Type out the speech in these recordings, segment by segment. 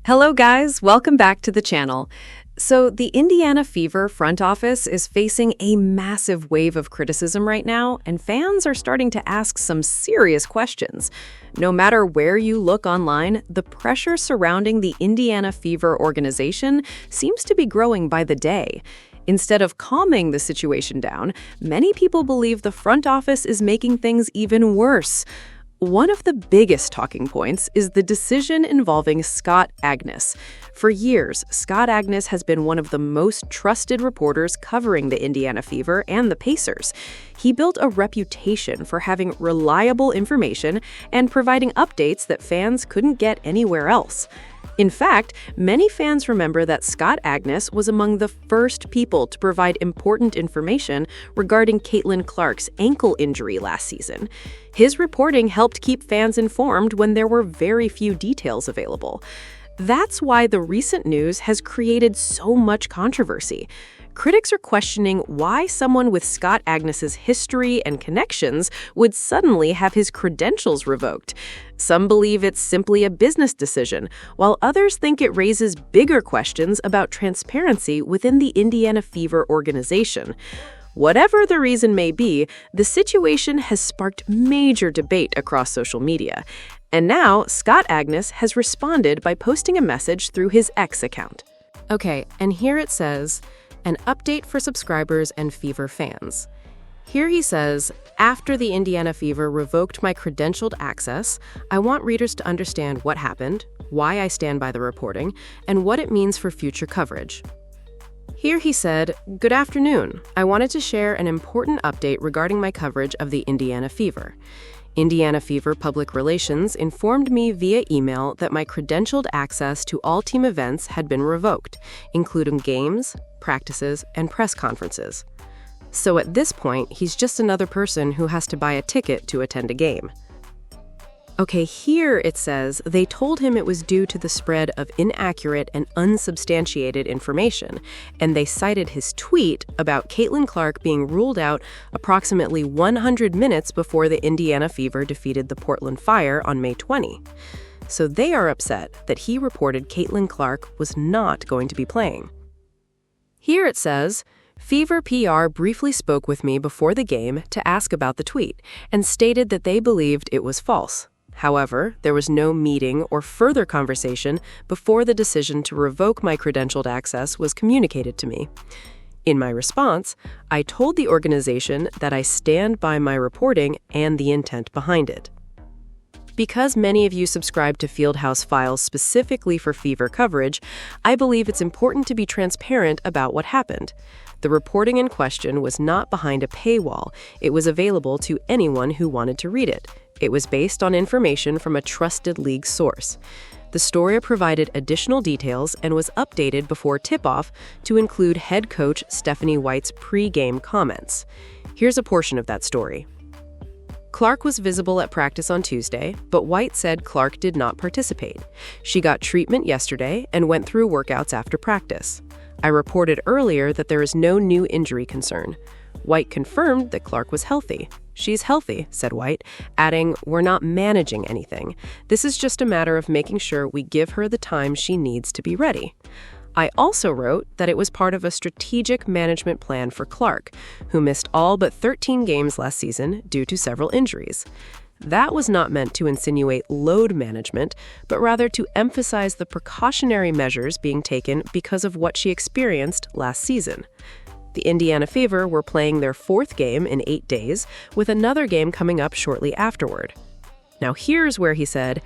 Hello guys, welcome back to the channel. So the Indiana Fever front office is facing a massive wave of criticism right now, and fans are starting to ask some serious questions. No matter where you look online, the pressure surrounding the Indiana Fever organization seems to be growing by the day. Instead of calming the situation down, many people believe the front office is making things even worse. One of the biggest talking points is the decision involving Scott AGNESS. For years, Scott AGNESS has been one of the most trusted reporters covering the Indiana Fever and the Pacers. He built a reputation for having reliable information and providing updates that fans couldn't get anywhere else. In fact, many fans remember that Scott AGNESS was among the first people to provide important information regarding Caitlyn Clark's ankle injury last season. His reporting helped keep fans informed when there were very few details available. That's why the recent news has created so much controversy. Critics are questioning why someone with Scott AGNESS's history and connections would suddenly have his credentials revoked. Some believe it's simply a business decision, while others think it raises bigger questions about transparency within the Indiana Fever organization. Whatever the reason may be, the situation has sparked major debate across social media. And now, Scott AGNESS has responded by posting a message through his X account. Okay, and here it says, "An update for subscribers and Fever fans." Here he says, "After the Indiana Fever revoked my credentialed access, I want readers to understand what happened, why I stand by the reporting, and what it means for future coverage." Here he said, "Good afternoon. I wanted to share an important update regarding my coverage of the Indiana Fever. Indiana Fever Public Relations informed me via email that my credentialed access to all team events had been revoked, including games, practices, and press conferences. So at this point, he's just another person who has to buy a ticket to attend a game." Okay, here it says they told him it was due to the spread of inaccurate and unsubstantiated information, and they cited his tweet about Caitlyn Clark being ruled out approximately 100 minutes before the Indiana Fever defeated the Portland Fire on May 20. So they are upset that he reported Caitlyn Clark was not going to be playing. Here it says, "Fever PR briefly spoke with me before the game to ask about the tweet and stated that they believed it was false. However, there was no meeting or further conversation before the decision to revoke my credentialed access was communicated to me. In my response, I told the organization that I stand by my reporting and the intent behind it." Because many of you subscribe to Fieldhouse Files specifically for Fever coverage, I believe it's important to be transparent about what happened. The reporting in question was not behind a paywall. It was available to anyone who wanted to read it. It was based on information from a trusted league source. The story provided additional details and was updated before tip-off to include head coach Stephanie White's pre-game comments. Here's a portion of that story. "Clark was visible at practice on Tuesday, but White said Clark did not participate. She got treatment yesterday and went through workouts after practice. I reported earlier that there is no new injury concern. White confirmed that Clark was healthy. She's healthy," said White, adding, "We're not managing anything. This is just a matter of making sure we give her the time she needs to be ready. I also wrote that it was part of a strategic management plan for Clark, who missed all but 13 games last season due to several injuries. That was not meant to insinuate load management, but rather to emphasize the precautionary measures being taken because of what she experienced last season. The Indiana Fever were playing their 4th game in 8 days, with another game coming up shortly afterward." Now here's where he said,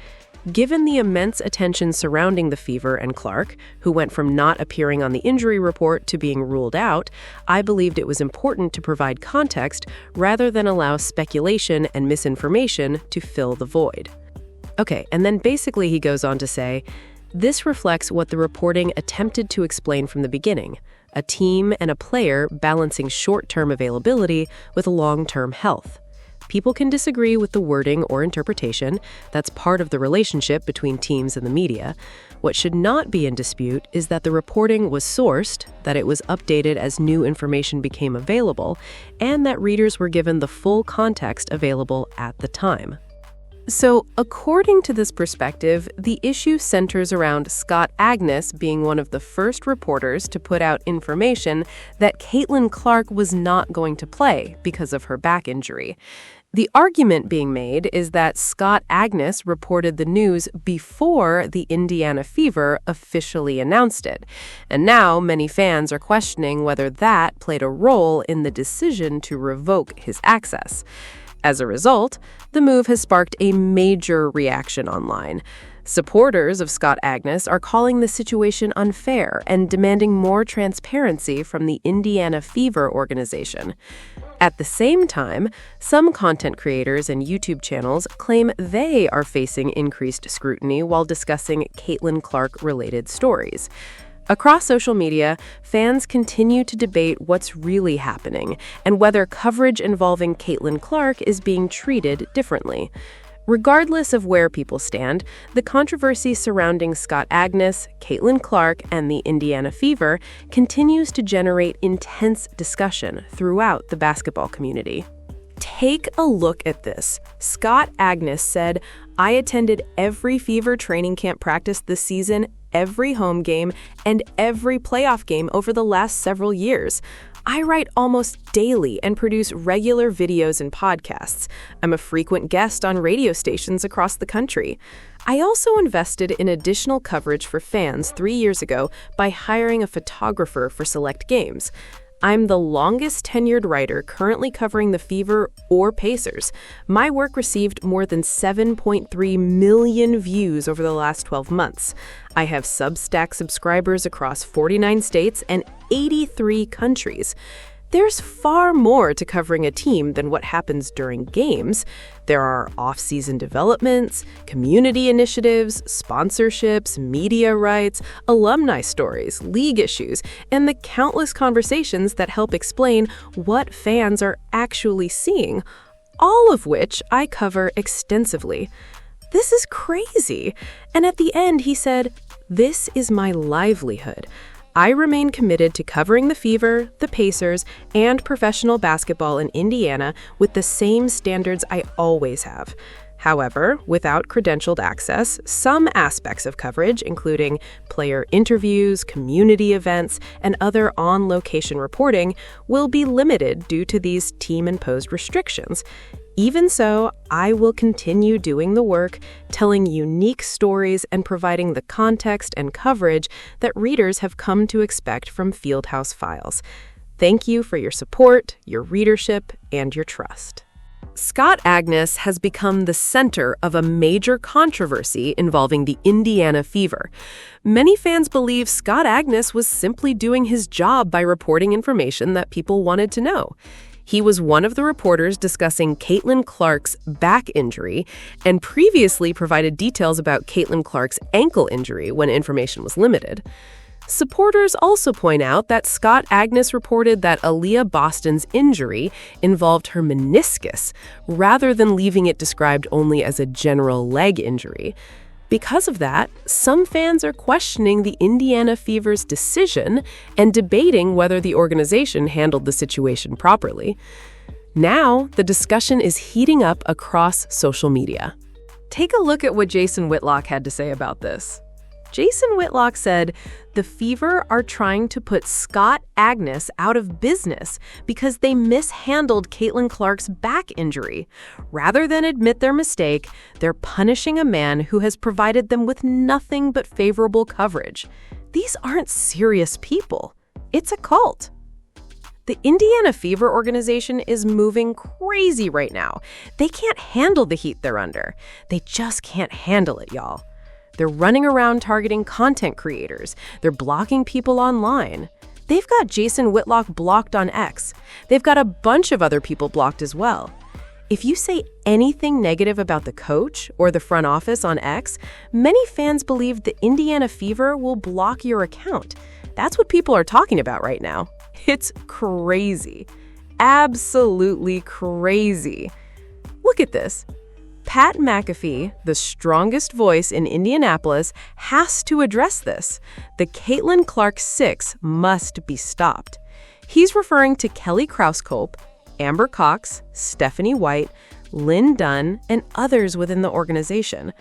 "Given the immense attention surrounding the Fever and Clark, who went from not appearing on the injury report to being ruled out, I believed it was important to provide context rather than allow speculation and misinformation to fill the void." Okay, and then basically he goes on to say, "This reflects what the reporting attempted to explain from the beginning, a team and a player balancing short-term availability with long-term health. People can disagree with the wording or interpretation. That's part of the relationship between teams and the media. What should not be in dispute is that the reporting was sourced, that it was updated as new information became available, and that readers were given the full context available at the time." So, according to this perspective, the issue centers around Scott AGNESS being one of the first reporters to put out information that Caitlyn Clark was not going to play because of her back injury. The argument being made is that Scott AGNESS reported the news before the Indiana Fever officially announced it. And now many fans are questioning whether that played a role in the decision to revoke his access. As a result, the move has sparked a major reaction online. Supporters of Scott AGNESS are calling the situation unfair and demanding more transparency from the Indiana Fever organization. At the same time, some content creators and YouTube channels claim they are facing increased scrutiny while discussing Caitlyn Clark-related stories. Across social media, fans continue to debate what's really happening and whether coverage involving Caitlyn Clark is being treated differently. Regardless of where people stand, the controversy surrounding Scott AGNESS, Caitlyn Clark, and the Indiana Fever continues to generate intense discussion throughout the basketball community. Take a look at this. Scott AGNESS said, "I attended every Fever training camp practice this season, every home game, and every playoff game over the last several years. I write almost daily and produce regular videos and podcasts. I'm a frequent guest on radio stations across the country. I also invested in additional coverage for fans 3 years ago by hiring a photographer for select games. I'm the longest tenured writer currently covering the Fever or Pacers. My work received more than 7.3 million views over the last 12 months. I have Substack subscribers across 49 states and 83 countries. There's far more to covering a team than what happens during games. There are off-season developments, community initiatives, sponsorships, media rights, alumni stories, league issues, and the countless conversations that help explain what fans are actually seeing, all of which I cover extensively. This is crazy." And at the end, he said, "This is my livelihood. I remain committed to covering the Fever, the Pacers, and professional basketball in Indiana with the same standards I always have. However, without credentialed access, some aspects of coverage, including player interviews, community events, and other on-location reporting, will be limited due to these team-imposed restrictions. Even so, I will continue doing the work, telling unique stories and providing the context and coverage that readers have come to expect from Fieldhouse Files. Thank you for your support, your readership, and your trust." Scott AGNESS has become the center of a major controversy involving the Indiana Fever. Many fans believe Scott AGNESS was simply doing his job by reporting information that people wanted to know. He was one of the reporters discussing Caitlyn Clark's back injury and previously provided details about Caitlyn Clark's ankle injury when information was limited. Supporters also point out that Scott AGNESS reported that Aaliyah Boston's injury involved her meniscus, rather than leaving it described only as a general leg injury. Because of that, some fans are questioning the Indiana Fever's decision and debating whether the organization handled the situation properly. Now, the discussion is heating up across social media. Take a look at what Jason Whitlock had to say about this. Jason Whitlock said, "The Fever are trying to put Scott AGNESS out of business because they mishandled Caitlyn Clark's back injury. Rather than admit their mistake, they're punishing a man who has provided them with nothing but favorable coverage. These aren't serious people. It's a cult." The Indiana Fever organization is moving crazy right now. They can't handle the heat they're under. They just can't handle it, y'all. They're running around targeting content creators. They're blocking people online. They've got Jason Whitlock blocked on X. They've got a bunch of other people blocked as well. If you say anything negative about the coach or the front office on X, many fans believe the Indiana Fever will block your account. That's what people are talking about right now. It's crazy. Absolutely crazy. Look at this. Pat McAfee, the strongest voice in Indianapolis, has to address this. The Caitlyn Clark 6 must be stopped. He's referring to Kelly Krauskopf, Amber Cox, Stephanie White, Lynn Dunn, and others within the organization.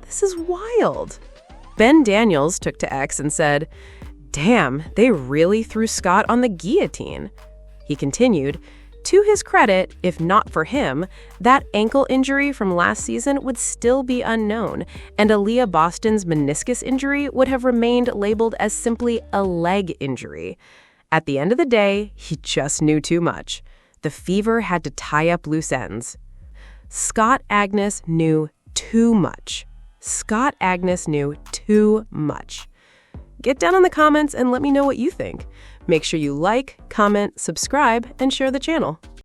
This is wild. Ben Daniels took to X and said, "Damn, they really threw Scott on the guillotine." He continued, "To his credit, if not for him, that ankle injury from last season would still be unknown, and Aaliyah Boston's meniscus injury would have remained labeled as simply a leg injury. At the end of the day, he just knew too much. The Fever had to tie up loose ends." Scott Agness knew too much. Scott Agness knew too much. Get down in the comments and let me know what you think. Make sure you like, comment, subscribe, and share the channel.